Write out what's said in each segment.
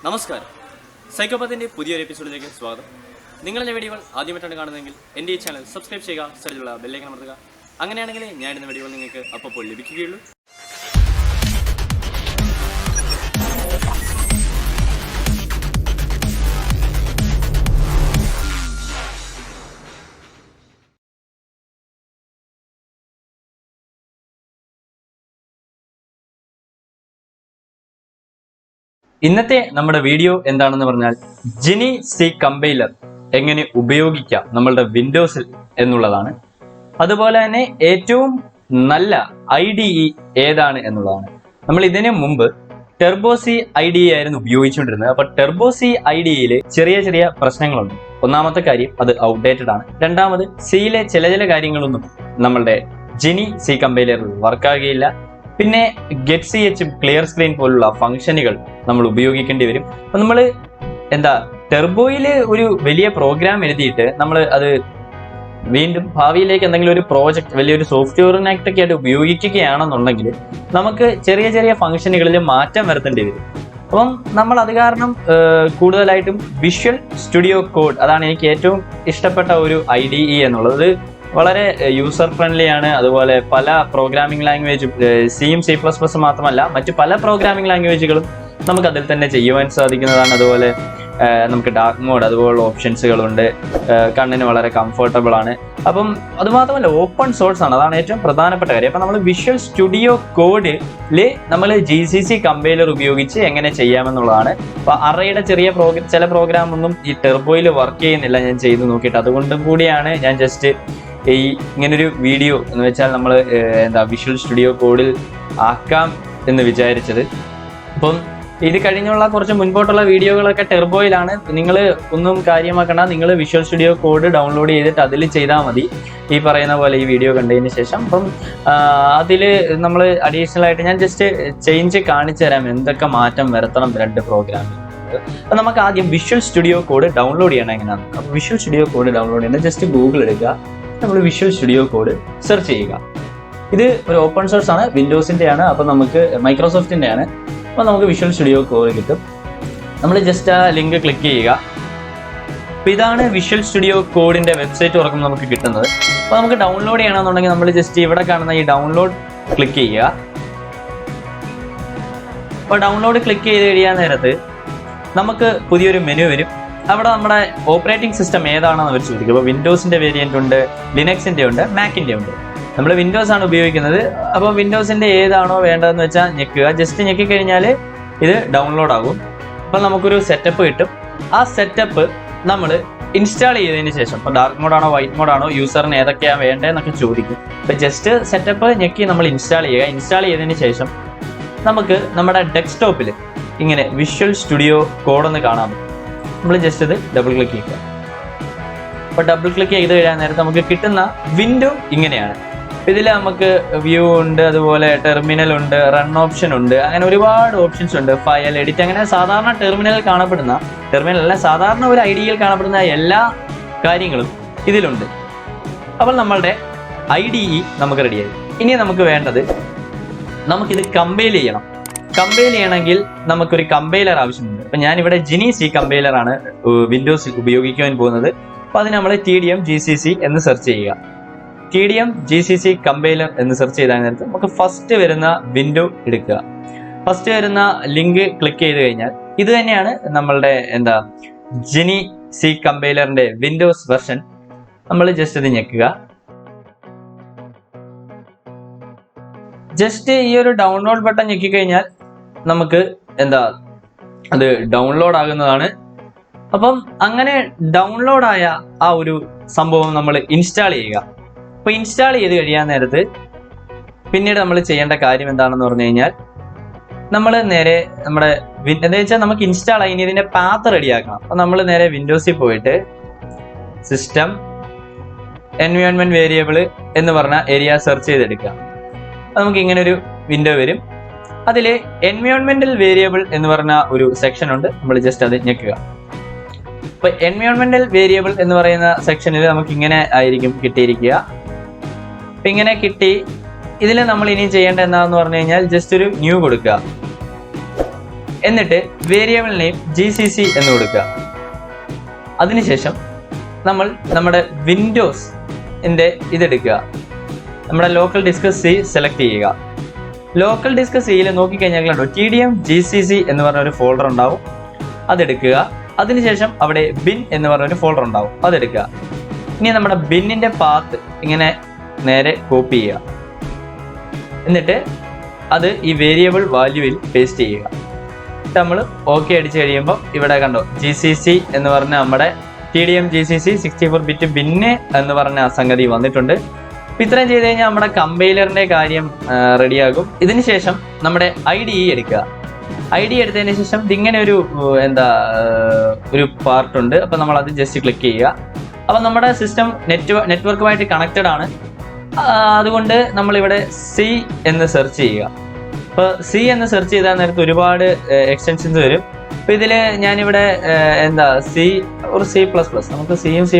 നമസ്കാരം, സൈക്കോപാത്തിന്റെ പുതിയൊരു എപ്പിസോഡിലേക്ക് സ്വാഗതം. നിങ്ങളുടെ വീഡിയോകൾ ആദ്യമായിട്ടാണ് കാണുന്നതെങ്കിൽ എൻ്റെ ഈ ചാനൽ സബ്സ്ക്രൈബ് ചെയ്യുക, സൈഡിലുള്ള ബെല്ലൈക്കൺ അമർത്തുക. അങ്ങനെയാണെങ്കിൽ ഞാൻ ഇടുന്ന വീഡിയോകൾ നിങ്ങൾക്ക് അപ്പോൾ ലഭിക്കുകയുള്ളൂ. ഇന്നത്തെ നമ്മുടെ വീഡിയോ എന്താണെന്ന് പറഞ്ഞാൽ ജിനി സി കമ്പൈലർ എങ്ങനെ ഉപയോഗിക്കാം നമ്മളുടെ വിൻഡോസിൽ എന്നുള്ളതാണ്. അതുപോലെ തന്നെ ഏറ്റവും നല്ല IDE ഏതാണ് എന്നുള്ളതാണ്. നമ്മൾ ഇതിനു മുമ്പ് ടെർബോസി IDE ആയിരുന്നു ഉപയോഗിച്ചുകൊണ്ടിരുന്നത്. അപ്പൊ ടെർബോസി IDEയിൽ ചെറിയ ചെറിയ പ്രശ്നങ്ങളുണ്ട്. ഒന്നാമത്തെ കാര്യം, അത് ഔട്ട്ഡേറ്റഡ് ആണ്. രണ്ടാമത്, സിയിലെ ചില കാര്യങ്ങളൊന്നും നമ്മളുടെ ജിനി സി കമ്പൈലറിൽ വർക്കാകുകയില്ല. പിന്നെ GetCH ക്ലിയർ സ്ക്രീൻ പോലുള്ള ഫംഗ്ഷനുകൾ നമ്മൾ ഉപയോഗിക്കേണ്ടി വരും. അപ്പൊ നമ്മൾ ടെർബോയിൽ ഒരു വലിയ പ്രോഗ്രാം എഴുതിയിട്ട് നമ്മൾ അത് വീണ്ടും ഭാവിയിലേക്ക് എന്തെങ്കിലും ഒരു പ്രോജക്റ്റ് വലിയൊരു സോഫ്റ്റ്വെയറിനൊക്കെ ആയിട്ട് ഉപയോഗിക്കുകയാണെന്നുണ്ടെങ്കിൽ നമുക്ക് ചെറിയ ചെറിയ ഫംഗ്ഷനുകളിൽ മാറ്റം വരുത്തേണ്ടി വരും. അപ്പം നമ്മൾ അത് കാരണം കൂടുതലായിട്ടും വിഷ്വൽ സ്റ്റുഡിയോ കോഡ്, അതാണ് എനിക്ക് ഏറ്റവും ഇഷ്ടപ്പെട്ട ഒരു IDE എന്നുള്ളത്. വളരെ യൂസർ ഫ്രണ്ട്ലി ആണ്. അതുപോലെ പല പ്രോഗ്രാമിംഗ് ലാംഗ്വേജും സിയും C++ മാത്രമല്ല മറ്റു പല പ്രോഗ്രാമിംഗ് ലാംഗ്വേജുകളും നമുക്ക് അതിൽ തന്നെ ചെയ്യുവാൻ സാധിക്കുന്നതാണ്. അതുപോലെ നമുക്ക് ഡാർക്ക് മോഡ് അതുപോലുള്ള ഓപ്ഷൻസുകളുണ്ട്. കണ്ണിന് വളരെ കംഫർട്ടബിൾ ആണ്. അപ്പം അതുമാത്രമല്ല ഓപ്പൺ സോഴ്സ് ആണ്, അതാണ് ഏറ്റവും പ്രധാനപ്പെട്ട കാര്യം. അപ്പം നമ്മൾ വിഷ്വൽ സ്റ്റുഡിയോ കോഡിൽ നമ്മൾ GCC കമ്പൈലർ ഉപയോഗിച്ച് എങ്ങനെ ചെയ്യാമെന്നുള്ളതാണ്. അപ്പൊ അറയുടെ ചില പ്രോഗ്രാം ഒന്നും ഈ ടെർബോയിൽ വർക്ക് ചെയ്യുന്നില്ല ഞാൻ ചെയ്ത് നോക്കിയിട്ട്. അതുകൊണ്ടും കൂടിയാണ് ഞാൻ ജസ്റ്റ് ഇങ്ങനൊരു വീഡിയോ എന്ന് വെച്ചാൽ നമ്മൾ വിഷ്വൽ സ്റ്റുഡിയോ കോഡിൽ ആക്കാം എന്ന് വിചാരിച്ചത്. അപ്പം ഇത് കഴിഞ്ഞുള്ള കുറച്ച് മുൻപോട്ടുള്ള വീഡിയോകളൊക്കെ ടെർബോയിലാണ്. നിങ്ങൾ ഒന്നും കാര്യമാക്കണ്ട, നിങ്ങൾ വിഷ്വൽ സ്റ്റുഡിയോ കോഡ് ഡൗൺലോഡ് ചെയ്തിട്ട് അതിൽ ചെയ്താൽ മതി, ഈ പറയുന്ന പോലെ ഈ വീഡിയോ കണ്ടതിന് ശേഷം. അപ്പം അതിൽ നമ്മൾ അഡീഷണൽ ആയിട്ട് ഞാൻ ജസ്റ്റ് ചേഞ്ച് കാണിച്ചു തരാം, എന്തൊക്കെ മാറ്റം വരുത്തണം രണ്ട് പ്രോഗ്രാമിൽ. അപ്പം നമുക്ക് ആദ്യം വിഷ്വൽ സ്റ്റുഡിയോ കോഡ് ഡൗൺലോഡ് ചെയ്യണം എങ്ങനെയാണ് നോക്കാം. അപ്പോൾ വിഷ്വൽ സ്റ്റുഡിയോ കോഡ് ഡൗൺലോഡ് ചെയ്യുന്നത് ജസ്റ്റ് ഗൂഗിൾ എടുക്കുക, നമ്മൾ വിഷ്വൽ സ്റ്റുഡിയോ കോഡ് സെർച്ച് ചെയ്യുക. ഇത് ഒരു ഓപ്പൺ സോഴ്സ് ആണ്, വിൻഡോസിൻ്റെ ആണ്. അപ്പം നമുക്ക് മൈക്രോസോഫ്റ്റിൻ്റെ ആണ്. അപ്പോൾ നമുക്ക് വിഷ്വൽ സ്റ്റുഡിയോ കോഡ് കിട്ടും. നമ്മൾ ജസ്റ്റ് ആ ലിങ്ക് ക്ലിക്ക് ചെയ്യുക. അപ്പോൾ ഇതാണ് വിഷ്വൽ സ്റ്റുഡിയോ കോഡിൻ്റെ വെബ്സൈറ്റ് തുറക്കുമ്പോൾ നമുക്ക് കിട്ടുന്നത്. അപ്പോൾ നമുക്ക് ഡൗൺലോഡ് ചെയ്യണമെന്നുണ്ടെങ്കിൽ നമ്മൾ ജസ്റ്റ് ഇവിടെ കാണുന്ന ഈ ഡൗൺലോഡ് ക്ലിക്ക് ചെയ്യുക. അപ്പോൾ ഡൗൺലോഡ് ക്ലിക്ക് ചെയ്ത് കഴിയാൻ നേരത്ത് നമുക്ക് പുതിയൊരു മെനു വരും. അവിടെ നമ്മുടെ ഓപ്പറേറ്റിംഗ് സിസ്റ്റം ഏതാണെന്ന് അവർ ചോദിക്കും. അപ്പോൾ വിൻഡോസിൻ്റെ വേരിയൻ്റ് ഉണ്ട്, ലിനക്സിൻ്റെ ഉണ്ട്, മാക്കിൻ്റെ ഉണ്ട്. നമ്മൾ വിൻഡോസ് ആണ് ഉപയോഗിക്കുന്നത്. അപ്പോൾ വിൻഡോസിൻ്റെ ഏതാണോ വേണ്ടതെന്ന് വെച്ചാൽ ഞെക്കുക. ജസ്റ്റ് ഞെക്കിക്കഴിഞ്ഞാൽ ഇത് ഡൗൺലോഡ് ആകും. അപ്പോൾ നമുക്കൊരു സെറ്റപ്പ് കിട്ടും. ആ സെറ്റപ്പ് നമ്മൾ ഇൻസ്റ്റാൾ ചെയ്തതിന് ശേഷം, ഇപ്പോൾ ഡാർക്ക് മോഡാണോ വൈറ്റ് മോഡാണോ യൂസറിന് ഏതൊക്കെയാണ് വേണ്ടതെന്നൊക്കെ ചോദിക്കും. അപ്പോൾ ജസ്റ്റ് സെറ്റപ്പ് ഞെക്കി നമ്മൾ ഇൻസ്റ്റാൾ ചെയ്യുക. ഇൻസ്റ്റാൾ ചെയ്തതിന് ശേഷം നമുക്ക് നമ്മുടെ ഡെസ്ക്ടോപ്പിൽ ഇങ്ങനെ വിഷ്വൽ സ്റ്റുഡിയോ കോഡൊന്ന് കാണാൻ പറ്റും. നമ്മൾ ജസ്റ്റ് ഇത് ഡബിൾ ക്ലിക്ക് ചെയ്യുക. അപ്പോൾ ഡബിൾ ക്ലിക്ക് ചെയ്ത് കഴിയാൻ നേരത്തെ നമുക്ക് കിട്ടുന്ന വിൻഡോ ഇങ്ങനെയാണ്. ഇതിൽ നമുക്ക് വ്യൂ ഉണ്ട്, അതുപോലെ ടെർമിനൽ ഉണ്ട്, റൺ ഓപ്ഷൻ ഉണ്ട്, അങ്ങനെ ഒരുപാട് ഓപ്ഷൻസ് ഉണ്ട്. ഫയൽ എഡിറ്റ്, അങ്ങനെ സാധാരണ ടെർമിനലല്ല സാധാരണ ഒരു IDEയിൽ കാണപ്പെടുന്ന എല്ലാ കാര്യങ്ങളും ഇതിലുണ്ട്. അപ്പോൾ നമ്മളുടെ IDE നമുക്ക് റെഡിയായി. ഇനി നമുക്ക് വേണ്ടത്, നമുക്കിത് കമ്പൈൽ ചെയ്യണം. കമ്പൈൽ ചെയ്യണമെങ്കിൽ നമുക്കൊരു കമ്പൈലർ ആവശ്യമുണ്ട്. അപ്പം ഞാനിവിടെ ജിനി സി കമ്പൈലറാണ് വിൻഡോസിൽ ഉപയോഗിക്കുവാൻ പോകുന്നത്. അപ്പോൾ അതിന് നമ്മൾ TDM GCC എന്ന് സെർച്ച് ചെയ്യുക. TDM GCC കമ്പൈലർ എന്ന് സെർച്ച് ചെയ്താൽ നേരത്തെ നമുക്ക് ഫസ്റ്റ് വരുന്ന വിൻഡോ എടുക്കുക. ഫസ്റ്റ് വരുന്ന ലിങ്ക് ക്ലിക്ക് ചെയ്ത് കഴിഞ്ഞാൽ ഇത് തന്നെയാണ് നമ്മളുടെ ജിനി സി കമ്പൈലറിന്റെ വിൻഡോസ് വെർഷൻ. നമ്മൾ ജസ്റ്റ് ഇത് ഞെക്കുക. ജസ്റ്റ് ഈ ഒരു ഡൗൺലോഡ് ബട്ടൺ ഞെക്കിക്കഴിഞ്ഞാൽ നമുക്ക് അത് ഡൗൺലോഡ് ആകുന്നതാണ്. അപ്പം അങ്ങനെ ഡൗൺലോഡായ ആ ഒരു സംഭവം നമ്മൾ ഇൻസ്റ്റാൾ ചെയ്യുക. അപ്പോൾ ഇൻസ്റ്റാൾ ചെയ്ത് കഴിയാൻ നേരത്ത് പിന്നീട് നമ്മൾ ചെയ്യേണ്ട കാര്യം എന്താണെന്ന് പറഞ്ഞു കഴിഞ്ഞാൽ, നമ്മൾ നേരെ നമ്മുടെ എന്താ വെച്ചാൽ നമുക്ക് ഇൻസ്റ്റാൾ ആയി, ഇനി ഇതിന്റെ പാത്ത് റെഡിയാക്കണം. അപ്പോൾ നമ്മൾ നേരെ വിൻഡോസിൽ പോയിട്ട് സിസ്റ്റം എൻവയോൺമെന്റ് വേരിയബിൾ എന്ന് പറഞ്ഞ ഏരിയ സെർച്ച് ചെയ്തെടുക്കുക. അപ്പോൾ നമുക്ക് ഇങ്ങനെ ഒരു വിൻഡോ വരും. അതിൽ എൻവയോൺമെന്റൽ വേരിയബിൾ എന്ന് പറഞ്ഞ ഒരു സെക്ഷൻ ഉണ്ട്. നമ്മൾ ജസ്റ്റ് അത് ഞെക്കുക. അപ്പോൾ എൻവയോൺമെന്റൽ വേരിയബിൾ എന്ന് പറയുന്ന സെക്ഷനിൽ നമുക്ക് ഇങ്ങനെ ആയിരിക്കും കിട്ടിയിരിക്കുക. അപ്പം ഇങ്ങനെ കിട്ടി. ഇതിൽ നമ്മൾ ഇനി ചെയ്യേണ്ട എന്താണെന്ന് പറഞ്ഞു കഴിഞ്ഞാൽ ജസ്റ്റ് ഒരു ന്യൂ കൊടുക്കുക. എന്നിട്ട് വേരിയബിൾ നെയിം GCC എന്ന് കൊടുക്കുക. അതിനുശേഷം നമ്മൾ നമ്മുടെ വിൻഡോസിൻ്റെ ഇതെടുക്കുക, നമ്മുടെ ലോക്കൽ ഡിസ്ക് C സെലക്ട് ചെയ്യുക. ലോക്കൽ ഡിസ്ക് Cയിൽ നോക്കിക്കഴിഞ്ഞാൽ TDM GCC എന്ന് പറഞ്ഞ ഒരു ഫോൾഡർ ഉണ്ടാവും, അതെടുക്കുക. അതിനുശേഷം അവിടെ ബിൻ എന്ന് പറഞ്ഞൊരു ഫോൾഡർ ഉണ്ടാവും, അതെടുക്കുക. ഇനി നമ്മുടെ ബിന്നിൻ്റെ പാത്ത് ഇങ്ങനെ നേരെ കോപ്പി ചെയ്യുക. എന്നിട്ട് അത് ഈ വേരിയബിൾ വാല്യൂവിൽ പേസ്റ്റ് ചെയ്യുക. നമ്മൾ ഓക്കെ അടിച്ച് കഴിയുമ്പോൾ ഇവിടെ കണ്ടോ GCC എന്ന് പറഞ്ഞ നമ്മുടെ TDM GCC 64 ബിറ്റ് ബിന്ന് എന്ന് പറഞ്ഞ സംഗതി വന്നിട്ടുണ്ട്. ഇത്രയും ചെയ്ത് കഴിഞ്ഞാൽ നമ്മുടെ കമ്പൈലറിൻ്റെ കാര്യം റെഡിയാകും. ഇതിന് ശേഷം നമ്മുടെ IDE എടുക്കുക. IDE എടുത്തതിന് ശേഷം ഇതിങ്ങനെ ഒരു ഒരു പാർട്ടുണ്ട്. അപ്പോൾ നമ്മൾ അത് ജസ്റ്റ് ക്ലിക്ക് ചെയ്യുക. അപ്പോൾ നമ്മുടെ സിസ്റ്റം നെറ്റ്വർക്കുമായിട്ട് കണക്റ്റഡ് ആണ്. അതുകൊണ്ട് നമ്മളിവിടെ C എന്ന് സെർച്ച് ചെയ്യുക. അപ്പോൾ C എന്ന് സെർച്ച് ചെയ്താൽ നേരത്തെ ഒരുപാട് എക്സ്റ്റൻഷൻസ് വരും. അപ്പോൾ ഇതിൽ ഞാനിവിടെ C or C++, നമുക്ക് Cയും C++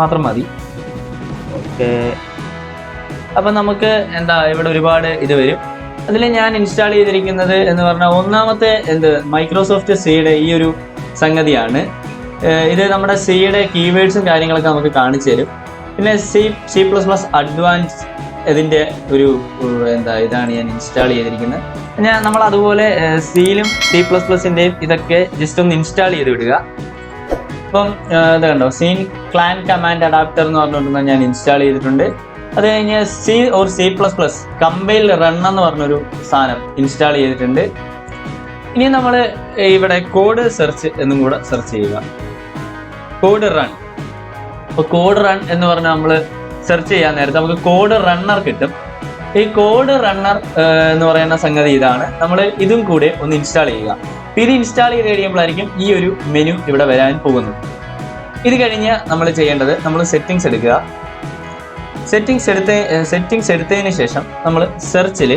മാത്രം മതി. ഓക്കെ, അപ്പം നമുക്ക് ഇവിടെ ഒരുപാട് ഇത് വരും. അതിൽ ഞാൻ ഇൻസ്റ്റാൾ ചെയ്തിരിക്കുന്നത് എന്ന് പറഞ്ഞാൽ ഒന്നാമത്തെ മൈക്രോസോഫ്റ്റ് സിയുടെ ഈ ഒരു സംഗതിയാണ്. ഇത് നമ്മുടെ സിയുടെ കീവേഡ്സും കാര്യങ്ങളൊക്കെ നമുക്ക് കാണിച്ചു തരും. പിന്നെ C++ അഡ്വാൻസ് ഇതിൻ്റെ ഒരു ഇതാണ് ഞാൻ ഇൻസ്റ്റാൾ ചെയ്തിരിക്കുന്നത്. നമ്മൾ അതുപോലെ സിയിലും C++ൻ്റെയും ഇതൊക്കെ ജസ്റ്റ് ഒന്ന് ഇൻസ്റ്റാൾ ചെയ്ത് വിടുക. ഇപ്പം ഇത് കണ്ടോ, സീൻ ക്ലാൻ കമാൻഡ് അഡാപ്റ്റർ എന്ന് പറഞ്ഞുകൊണ്ടിരുന്ന ഞാൻ ഇൻസ്റ്റാൾ ചെയ്തിട്ടുണ്ട്. അത് കഴിഞ്ഞ് C or C++ compile run എന്ന് പറഞ്ഞൊരു സാധനം ഇൻസ്റ്റാൾ ചെയ്തിട്ടുണ്ട്. ഇനി നമ്മൾ ഇവിടെ കോഡ് സെർച്ച് എന്നും കൂടെ സെർച്ച് ചെയ്യുക, കോഡ് റൺ. അപ്പോൾ കോഡ് റൺ എന്ന് പറഞ്ഞാൽ നമ്മൾ സെർച്ച് ചെയ്യാൻ നേരത്തെ നമുക്ക് കോഡ് റണ്ണർ കിട്ടും. ഈ കോഡ് റണ്ണർ എന്ന് പറയുന്ന സംഗതി ഇതാണ്. നമ്മൾ ഇതും കൂടെ ഒന്ന് ഇൻസ്റ്റാൾ ചെയ്യുക. ഇത് ഇൻസ്റ്റാൾ ചെയ്ത് കഴിയുമ്പോഴായിരിക്കും ഈ ഒരു മെനു ഇവിടെ വരാൻ പോകുന്നത്. ഇത് കഴിഞ്ഞ് നമ്മൾ ചെയ്യേണ്ടത്, നമ്മൾ സെറ്റിങ്സ് എടുക്കുക. സെറ്റിങ്സ് എടുത്തതിന് ശേഷം നമ്മൾ സെർച്ചിൽ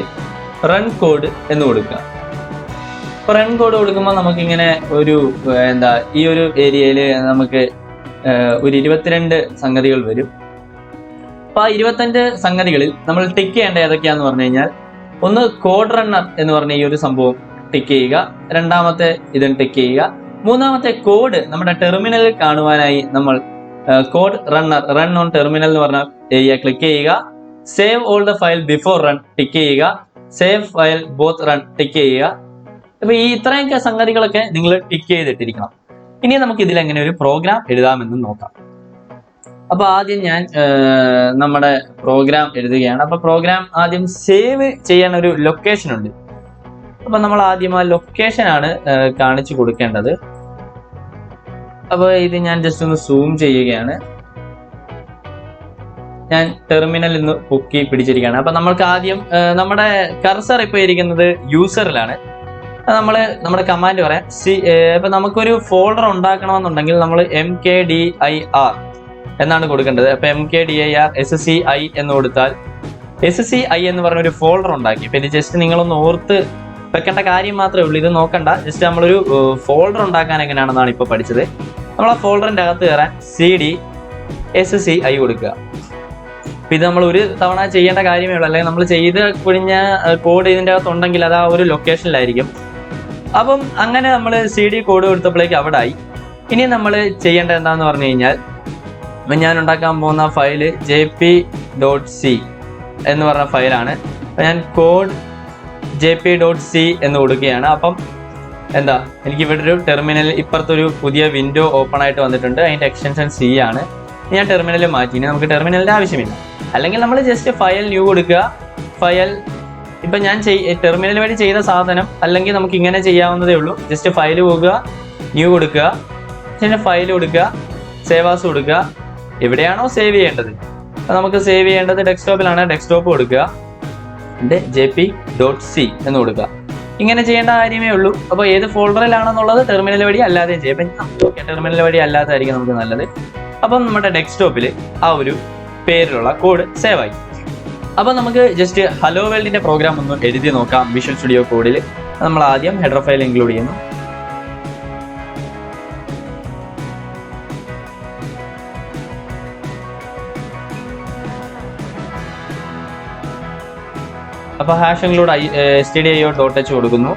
റൺ കോഡ് എന്ന് കൊടുക്കുക. അപ്പോൾ റൺ കോഡ് കൊടുക്കുമ്പോൾ നമുക്കിങ്ങനെ ഒരു ഈ ഒരു ഏരിയയിൽ നമുക്ക് ഒരു 22 സംഗതികൾ വരും. അപ്പോൾ ആ 25 സംഗതികളിൽ നമ്മൾ ടിക്ക് ചെയ്യേണ്ട ഏതൊക്കെയാണെന്ന് പറഞ്ഞു കഴിഞ്ഞാൽ, ഒന്ന് കോഡ് റണ്ണർ എന്ന് പറഞ്ഞ ഈ ഒരു സംഭവം ടിക്ക് ചെയ്യുക, രണ്ടാമത്തെ ഇതും ടിക്ക് ചെയ്യുക, മൂന്നാമത്തെ കോഡ് നമ്മുടെ ടെർമിനലിൽ കാണുവാനായി നമ്മൾ code runner run on terminal എന്ന് പറഞ്ഞ ഏരിയ ക്ലിക്ക് ചെയ്യുക. Save all the file before run tick ചെയ്യുക. Save file both run tick ചെയ്യുക. അപ്പോൾ ഈ ഇത്രയൊക്കെ സംഗതികളൊക്കെ നിങ്ങൾ ടിക്ക് ചെയ്തിട്ടിരിക്കണം. ഇനി നമുക്ക് ഇതിൽ എങ്ങനെ ഒരു പ്രോഗ്രാം എഴുതാമെന്ന് നോക്കാം. അപ്പോൾ ആദ്യം ഞാൻ നമ്മുടെ പ്രോഗ്രാം എഴുതുകയാണ്. അപ്പോൾ പ്രോഗ്രാം ആദ്യം സേവ് ചെയ്യാൻ ഒരു ലൊക്കേഷൻ ഉണ്ട്. അപ്പോൾ നമ്മൾ ആദ്യം ആ ലൊക്കേഷനാണ് കാണിച്ചു കൊടുക്കേണ്ടത്. അപ്പോൾ ഇത് ഞാൻ ജസ്റ്റ് ഒന്ന് സൂം ചെയ്യുകയാണ്. ഞാൻ ടെർമിനലിൽ നിന്ന് പൊക്കി പിടിച്ചിരിക്കുകയാണ്. അപ്പോൾ നമ്മൾക്ക് ആദ്യം നമ്മുടെ കർസർ ഇപ്പോൾ ഇരിക്കുന്നത് യൂസറിലാണ്. നമ്മുടെ കമാൻഡ് പറയാം. ഇപ്പം നമുക്കൊരു ഫോൾഡർ ഉണ്ടാക്കണമെന്നുണ്ടെങ്കിൽ നമ്മൾ mkdir എന്നാണ് കൊടുക്കേണ്ടത്. അപ്പോൾ mkdir sci എന്ന് കൊടുത്താൽ sci എന്ന് പറഞ്ഞൊരു ഫോൾഡർ ഉണ്ടാക്കി. അപ്പോൾ ഇത് ജസ്റ്റ് നിങ്ങളൊന്ന് ഓർത്ത് വെക്കേണ്ട കാര്യം മാത്രമേ ഉള്ളൂ, ഇത് നോക്കണ്ട. ജസ്റ്റ് നമ്മളൊരു ഫോൾഡർ ഉണ്ടാക്കാൻ എങ്ങനെയാണെന്നാണ് ഇപ്പോൾ പഠിച്ചത്. നമ്മൾ ആ ഫോൾഡറിൻ്റെ അകത്ത് കയറാൻ cd sci കൊടുക്കുക. അപ്പം ഇത് നമ്മൾ ഒരു തവണ ചെയ്യേണ്ട കാര്യമേ ഉള്ളൂ, അല്ലെങ്കിൽ നമ്മൾ ചെയ്ത് കുഴിഞ്ഞ കോഡ് ഇതിൻ്റെ അകത്ത് ഉണ്ടെങ്കിൽ അത് ആ ഒരു ലൊക്കേഷനിലായിരിക്കും. അപ്പം അങ്ങനെ നമ്മൾ CD കോഡ് കൊടുത്തപ്പോഴേക്ക് അവിടെ ആയി. ഇനി നമ്മൾ ചെയ്യേണ്ടത് എന്താണെന്ന് പറഞ്ഞു കഴിഞ്ഞാൽ, ഞാൻ ഉണ്ടാക്കാൻ പോകുന്ന ഫയല് jp.c എന്ന് പറഞ്ഞ ഫയലാണ്. അപ്പം ഞാൻ കോഡ് jp.c എന്ന് കൊടുക്കുകയാണ്. അപ്പം എനിക്ക് ഇവിടെ ഒരു ടെർമിനൽ ഇപ്പുറത്തൊരു പുതിയ വിൻഡോ ഓപ്പൺ ആയിട്ട് വന്നിട്ടുണ്ട്. അതിൻ്റെ എക്സ്റ്റൻഷൻ C ആണ്. ഞാൻ ടെർമിനൽ മാറ്റി. ഇനി നമുക്ക് ടെർമിനലിൻ്റെ ആവശ്യമില്ല. അല്ലെങ്കിൽ നമ്മൾ ജസ്റ്റ് ഫയൽ ന്യൂ കൊടുക്കുക. ഫയൽ ഇപ്പം ഞാൻ ടെർമിനൽ വഴി ചെയ്ത സാധനം അല്ലെങ്കിൽ നമുക്ക് ഇങ്ങനെ ചെയ്യാവുന്നതേ ഉള്ളൂ. ജസ്റ്റ് ഫയൽ പോകുക, ന്യൂ കൊടുക്കുക, പിന്നെ ഫയൽ കൊടുക്കുക, സേവ് ആസ് കൊടുക്കുക. എവിടെയാണോ സേവ് ചെയ്യേണ്ടത്, അപ്പോൾ നമുക്ക് സേവ് ചെയ്യേണ്ടത് ഡെസ്ക്ടോപ്പിലാണ്. ഡെസ്ക്ടോപ്പ് കൊടുക്കുക, എൻ്റെ jp.c എന്ന് കൊടുക്കുക. ഇങ്ങനെ ചെയ്യേണ്ട കാര്യമേ ഉള്ളൂ. അപ്പോൾ ഏത് ഫോൾഡറിലാണെന്നുള്ളത് ടെർമിനൽ വഴി അല്ലാതെ ചെയ്യാം. ടെർമിനൽ വഴി അല്ലാതായിരിക്കും നമുക്ക് നല്ലത്. അപ്പം നമ്മുടെ ഡെസ്ക്ടോപ്പിൽ ആ ഒരു പേരിലുള്ള കോഡ് സേവ് ആയി. അപ്പോൾ നമുക്ക് ജസ്റ്റ് ഹലോ വേൾഡിൻ്റെ പ്രോഗ്രാം ഒന്ന് എഴുതി നോക്കാം. വിഷ്വൽ സ്റ്റുഡിയോ കോഡിൽ നമ്മൾ ആദ്യം ഹെഡർ ഫയൽ ഇൻക്ലൂഡ് ചെയ്യുന്നു. അപ്പോൾ #include stdio.h കൊടുക്കുന്നു.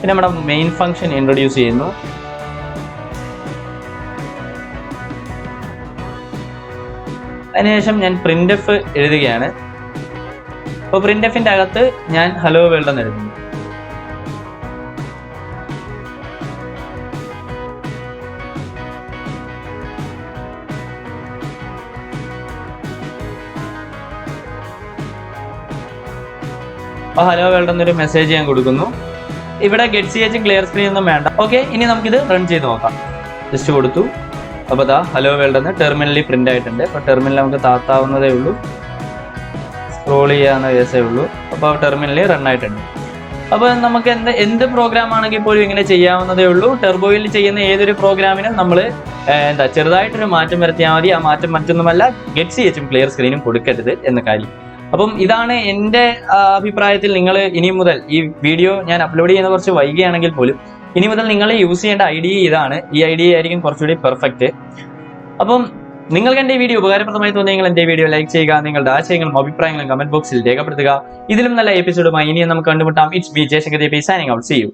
പിന്നെ നമ്മുടെ മെയിൻ ഫംഗ്ഷൻ ഇൻട്രൊഡ്യൂസ് ചെയ്യുന്നു. അതിനുശേഷം ഞാൻ പ്രിന്റ് എഫ് എഴുതുകയാണ്. അപ്പോൾ പ്രിന്റ് എഫിന്റെ അകത്ത് ഞാൻ ഹലോ വേൾഡ് എന്ന് എഴുതുന്നു. അപ്പോൾ ഹലോ വേൾഡ് എന്നൊരു മെസ്സേജ് ഞാൻ കൊടുക്കുന്നു. ഇവിടെ ഗെറ്റ് CH ക്ലിയർ സ്ക്രീൻ ഒന്നും വേണ്ട. ഓക്കെ, ഇനി നമുക്കിത് റൺ ചെയ്ത് നോക്കാം. ജസ്റ്റ് കൊടുത്തു. അപ്പോൾ ദാ ഹലോ വേൾഡ് എന്ന് ടെർമിനലിൽ പ്രിന്റ് ആയിട്ടുണ്ട്. അപ്പോൾ ടെർമിനൽ നമുക്ക് താത്താവുന്നതേ ഉള്ളൂ, സ്ക്രോൾ ചെയ്യാവുന്ന കേസേ ഉള്ളൂ. അപ്പോൾ ടെർമിനലിൽ റൺ ആയിട്ടുണ്ട്. അപ്പോൾ നമുക്ക് എന്ത് പ്രോഗ്രാം ആണെങ്കിൽ പോലും ഇങ്ങനെ ചെയ്യാവുന്നതേ ഉള്ളൂ. ടെർബോയിൽ ചെയ്യുന്ന ഏതൊരു പ്രോഗ്രാമിനും നമ്മൾ ചെറുതായിട്ടൊരു മാറ്റം വരുത്തിയാൽ മതി. ആ മാറ്റം മറ്റൊന്നുമല്ല, ഗെറ്റ് CH ക്ലിയർ സ്ക്രീനും കൊടുക്കരുത് എന്ന കാര്യം. അപ്പം ഇതാണ് എൻ്റെ അഭിപ്രായത്തിൽ. നിങ്ങൾ ഇനി മുതൽ ഈ വീഡിയോ ഞാൻ അപ്ലോഡ് ചെയ്യുന്ന കുറച്ച് വൈകിയാണെങ്കിൽ പോലും ഇനി മുതൽ നിങ്ങൾ യൂസ് ചെയ്യേണ്ട ഐഡിയ ഇതാണ്. ഈ ഐഡിയ ആയിരിക്കും കുറച്ചുകൂടി പെർഫെക്റ്റ്. അപ്പം നിങ്ങൾക്ക് എൻ്റെ ഈ വീഡിയോ ഉപകാരപ്രദമായി തോന്നിയെങ്കിൽ എൻ്റെ വീഡിയോ ലൈക്ക് ചെയ്യുക. നിങ്ങളുടെ ആശയങ്ങളും അഭിപ്രായങ്ങളും കമന്റ് ബോക്സിൽ രേഖപ്പെടുത്തുക. ഇതിലും നല്ല എപ്പിസോഡുമായി ഇനിയും നമുക്ക് കണ്ടുമുട്ടാം. It's me Jayashankar signing out. See U.